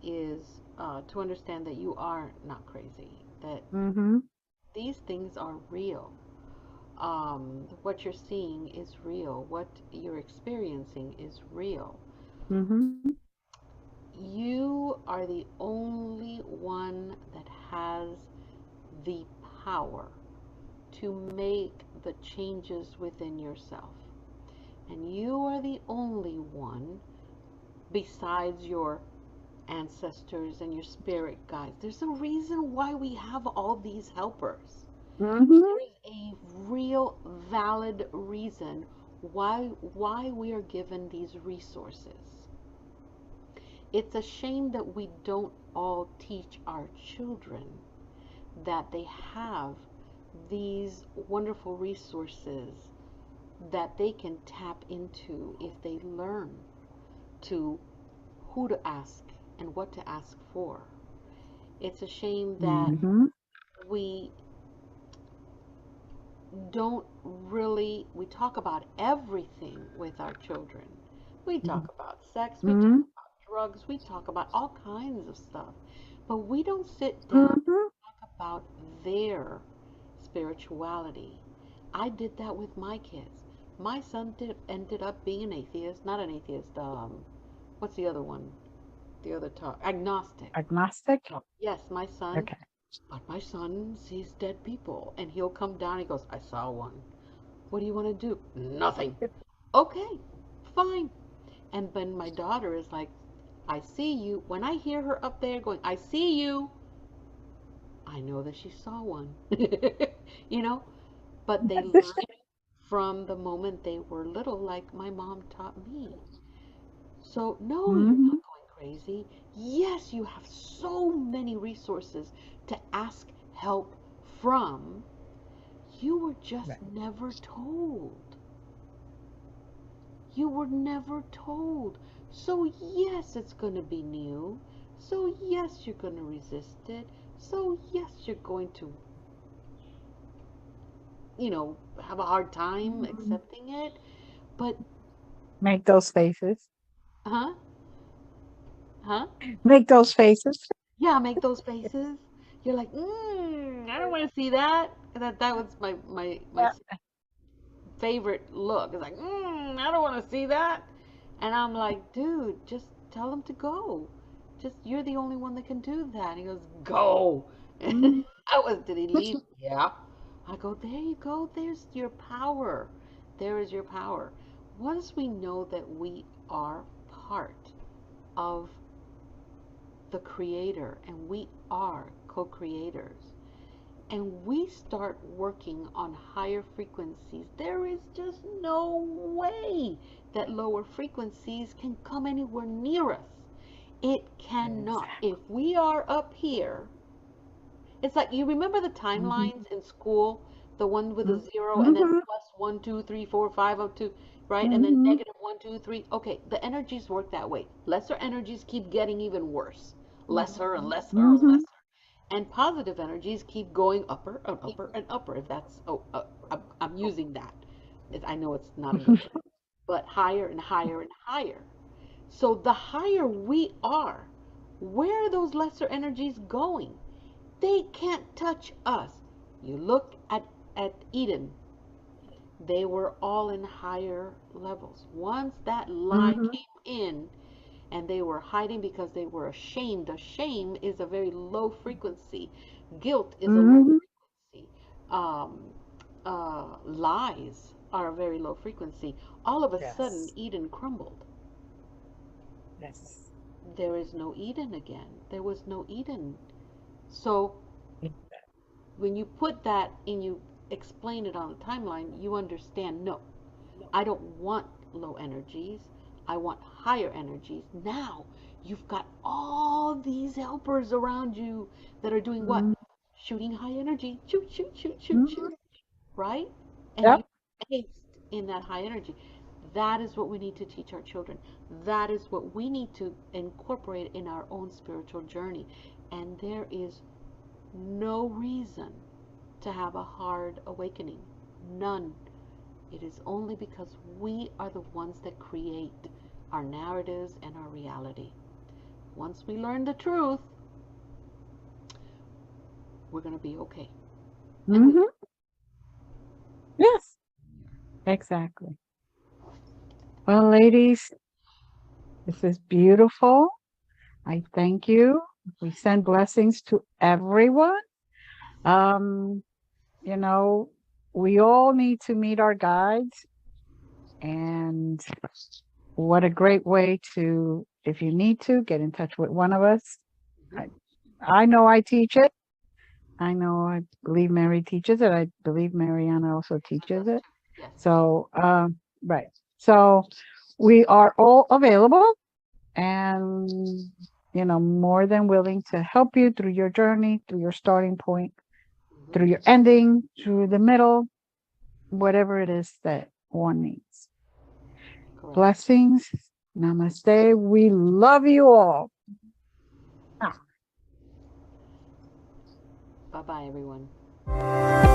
is to understand that you are not crazy. That Mm-hmm. these things are real. What you're seeing is real. What you're experiencing is real. Mm-hmm. You are the only one that has the power to make the changes within yourself. And you are the only one, besides your ancestors and your spirit guides. There's a reason why we have all these helpers. Mm-hmm. There is a real valid reason why we are given these resources. It's a shame that we don't all teach our children that they have these wonderful resources that they can tap into if they learn to who to ask and what to ask for. It's a shame that Mm-hmm. we don't really we talk about everything with our children. We talk about sex, we talk Mm-hmm. about drugs, we talk about all kinds of stuff. But we don't sit down Mm-hmm. and talk about their spirituality. I did that with my kids. My son ended up being an atheist, not an atheist, what's the other one? The other talk, agnostic. Agnostic. Yes, my son, Okay. but my son sees dead people and he'll come down, he goes, I saw one. What do you want to do? Nothing. Okay, fine. And then my daughter is like, I see you. When I hear her up there going, I see you, I know that she saw one. you know? But they learn from the moment they were little, like my mom taught me. So, no, you're Mm-hmm. not going crazy. Yes, you have so many resources to ask help from. You were just Right. never told. You were never told. So, yes, it's going to be new. So, yes, you're going to resist it. So, yes, you're going to have a hard time accepting it. But, Make those faces. huh? Huh? Make those faces. Yeah, make those faces. You're like, I don't want to see that. That was my Yeah. favorite look. It's like, I don't want to see that. And I'm like, dude, just tell him to go. Just you're the only one that can do that. And he goes, go. Mhm. I was, did he leave? Yeah. I go, there you go. There's your power. There is your power. Once we know that we are part of the creator and we are co-creators, and we start working on higher frequencies, there is just no way that lower frequencies can come anywhere near us. It cannot. If Exactly. we are up here, it's like you remember the Mhm. timelines in school, the one with a Mhm. zero and then Mhm. plus 1, 2, 3, 4, 5 up to, right? And then Mhm. -1, 2, 3. Okay, the energies work that way. Lesser energies keep getting even worse. Lesser and lesser and Mhm. lesser. And positive energies keep going upper and upper and upper. If that's, I'm using that. I know it's not a good word, but higher and higher and higher. So the higher we are, where are those lesser energies going? They can't touch us. You look at Eden, they were all in higher levels. Once that lie Mhm. came in, and they were hiding because they were ashamed. A shame is a very low frequency. Guilt is a low Mhm. frequency. Um, Lies are a very low frequency. All of a sudden, Yes. Eden crumbled. Yes. There is no Eden again. There was no Eden. So when you put that and you explain it on the timeline, you understand, no, I don't want low energies. I want higher energies. Now you've got all these helpers around you that are doing what? Mhm. Shooting high energy. Shoot, shoot, shoot, shoot, shoot. Mhm. Right? And you Yep. taste in that high energy. That is what we need to teach our children. That is what we need to incorporate in our own spiritual journey. And there is no reason to have a hard awakening. None. It is only because we are the ones that create our narratives and our reality. Once we learn the truth, we're going to be okay. And we Mhm. Yes. Exactly. Well, ladies, this is beautiful. I thank you. We send blessings to everyone. Um, you know, we all need to meet our guides, and what a great way to, if you need to, get in touch with one of us. Mhm. I, I know I teach it. I know I believe Mary teaches it. I believe Mariana also It teaches does it. too. Yes. So, right. So we are all available and, more than willing to help you through your journey, through your starting point, Hmm. through your ending, through the middle, whatever it is that one needs. Correct. Blessings. Namaste. We love you all. Ah. Bye bye, everyone.